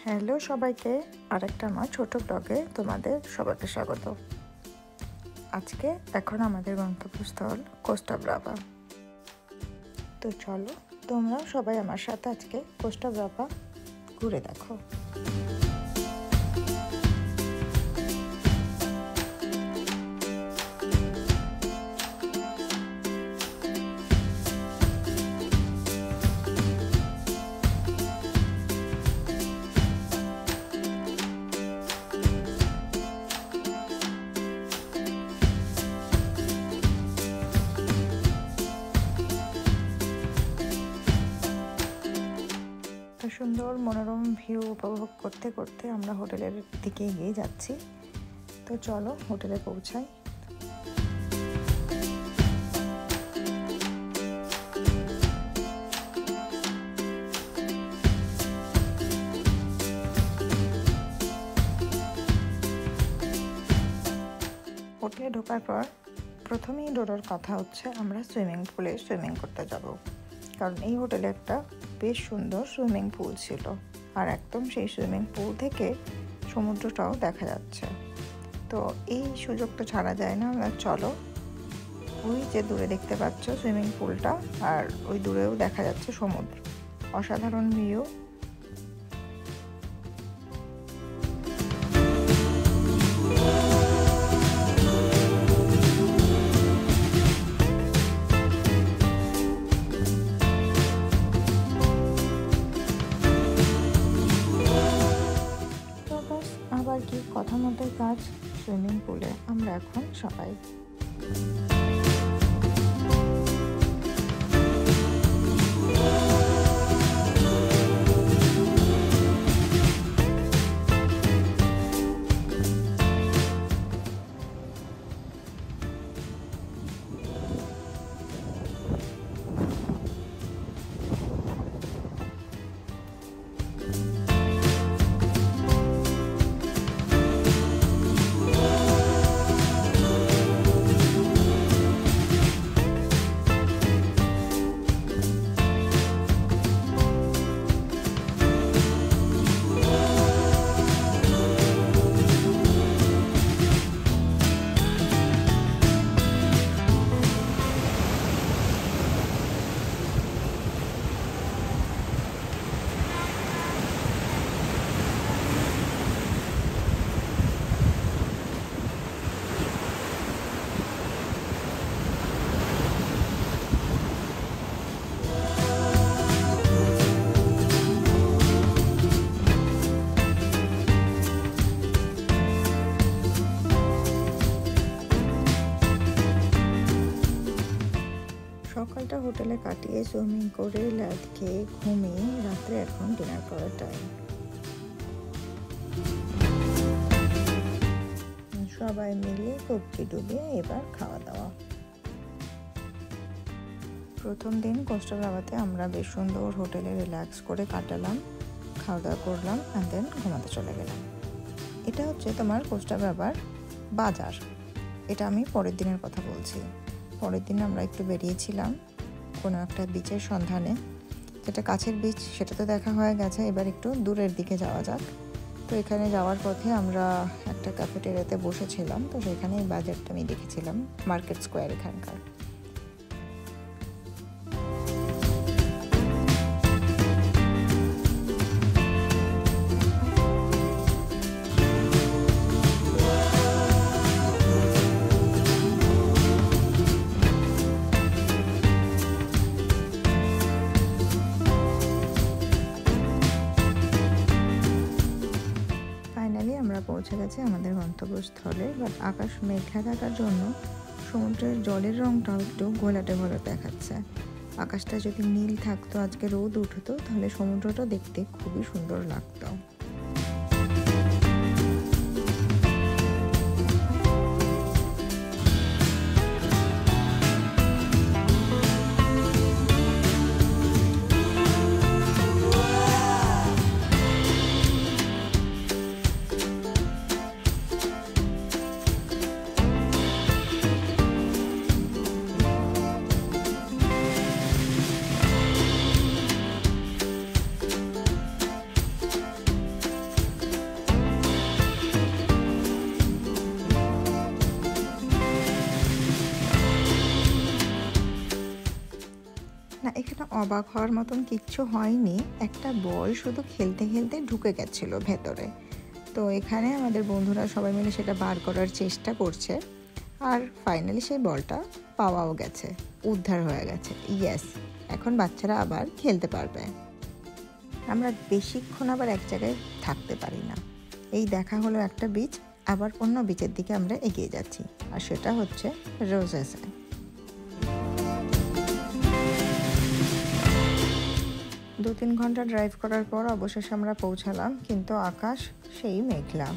Hello সবাইকে, আরেকটা আমার ছোট ব্লগে তোমাদের সবাইকে স্বাগত। আজকে এখন আমাদের গন্তব্যস্থল কোস্টা ব্রাভা। তো চলো তোমরা সবাই আমার সাথে আজকে কোস্টা ব্রাভা ঘুরে দেখো। সুন্দর মনোরম ভিউ উপভোগ করতে করতে আমরা হোটেলের দিকে এগিয়ে যাচ্ছি। তো চলো হোটেলে পৌঁছাই। হোটেলে ঢোকার পর প্রথমেই ডোরার কথা হচ্ছে আমরা সুইমিং পুলে সুইমিং করতে যাব, কারণ এই হোটেলে একটা বেশ সুন্দর সুইমিং পুল ছিল, আর একদম সেই সুইমিং পুল থেকে সমুদ্রটাও দেখা যাচ্ছে। তো এই সুযোগ তো ছাড়া যায় না। চলো, ওই যে দূরে দেখতে পাচ্ছ সুইমিং পুলটা, আর ওই দূরেও দেখা যাচ্ছে সমুদ্র, অসাধারণ ভিউ। আবার কি কথা মতো কাজ, সুইমিং পুলে আমরা এখন সবাই। সকালটা হোটেলে কাটিয়ে সুইমিং করে ল্যাদ খেয়ে ঘুমিয়ে রাত্রে এখন ডিনার করার টাইম। সবাই মিলে কবজি ডুবিয়ে এবার খাওয়া দাওয়া। প্রথম দিন কোস্টা ব্রাভাতে আমরা বেশ সুন্দর হোটেলে রিল্যাক্স করে কাটালাম, খাওয়া দাওয়া করলাম, অ্যান্ড দেন ঘুমাতে চলে গেলাম। এটা হচ্ছে তোমার কোস্টা ব্রাভার বাজার। এটা আমি পরের দিনের কথা বলছি। পরের দিন আমরা একটু বেরিয়েছিলাম কোনো একটা বিচের সন্ধানে, যেটা কাছের বিচ সেটা তো দেখা হয়ে গেছে, এবার একটু দূরের দিকে যাওয়া যাক। তো এখানে যাওয়ার পথে আমরা একটা ক্যাফেটেরিয়াতে বসেছিলাম, তো সেখানে এই বাজারটা আমি দেখেছিলাম, মার্কেট স্কোয়ার এখানকার। আমরা পৌঁছে গেছি আমাদের গন্তব্যস্থলে, বাট আকাশ মেঘলা থাকার জন্য সমুদ্রের জলের রংটাও একটু ঘোলাটে ঘোলাটে দেখাচ্ছে। আকাশটা যদি নীল থাকতো, আজকে রোদ উঠতো, তাহলে সমুদ্রটা দেখতে খুবই সুন্দর লাগতো। না, এখানে অবাক হওয়ার মতন কিচ্ছু হয়নি, একটা বল শুধু খেলতে খেলতে ঢুকে গেছিলো ভেতরে। তো এখানে আমাদের বন্ধুরা সবাই মিলে সেটা বার করার চেষ্টা করছে, আর ফাইনালি সেই বলটা পাওয়াও গেছে, উদ্ধার হয়ে গেছে। ইয়েস, এখন বাচ্চারা আবার খেলতে পারবে। আমরা বেশিক্ষণ আবার এক জায়গায় থাকতে পারি না। এই দেখা হলো একটা বিচ, আবার অন্য বিচের দিকে আমরা এগিয়ে যাচ্ছি, আর সেটা হচ্ছে রোজেসে। 2-3 ঘন্টা ড্রাইভ করার পর অবশেষে আমরা পৌঁছালাম, কিন্তু আকাশ সেই মেঘলা।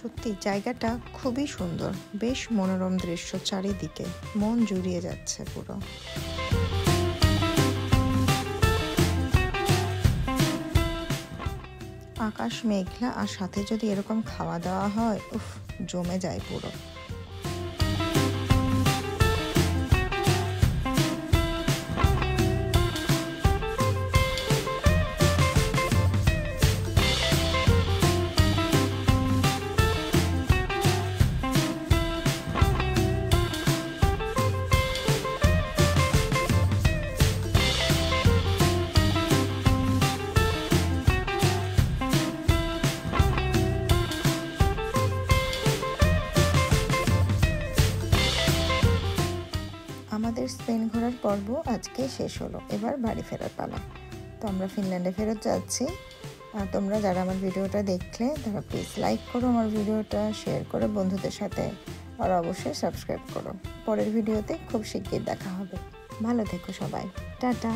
সত্যি জায়গাটা খুবই সুন্দর, বেশ মনোরম দৃশ্য, চারিদিকে মন জুড়িয়ে যাচ্ছে পুরো। আকাশ মেঘলা, আর সাথে যদি এরকম খাওয়া দাওয়া হয়, উফ, জমে যায় পুরো। আমাদের স্পেন ঘোরার পর্ব আজকে শেষ হলো, এবার বাড়ি ফেরার পালা। তো আমরা ফিনল্যান্ডে ফেরত যাচ্ছি। আর তোমরা যারা আমার ভিডিওটা দেখলে তারা প্লিজ লাইক করো আমার ভিডিওটা, শেয়ার করো বন্ধুদের সাথে, আর অবশ্যই সাবস্ক্রাইব করো। পরের ভিডিওতে খুব শিগগির দেখা হবে। ভালো থেকো সবাই, টাটা।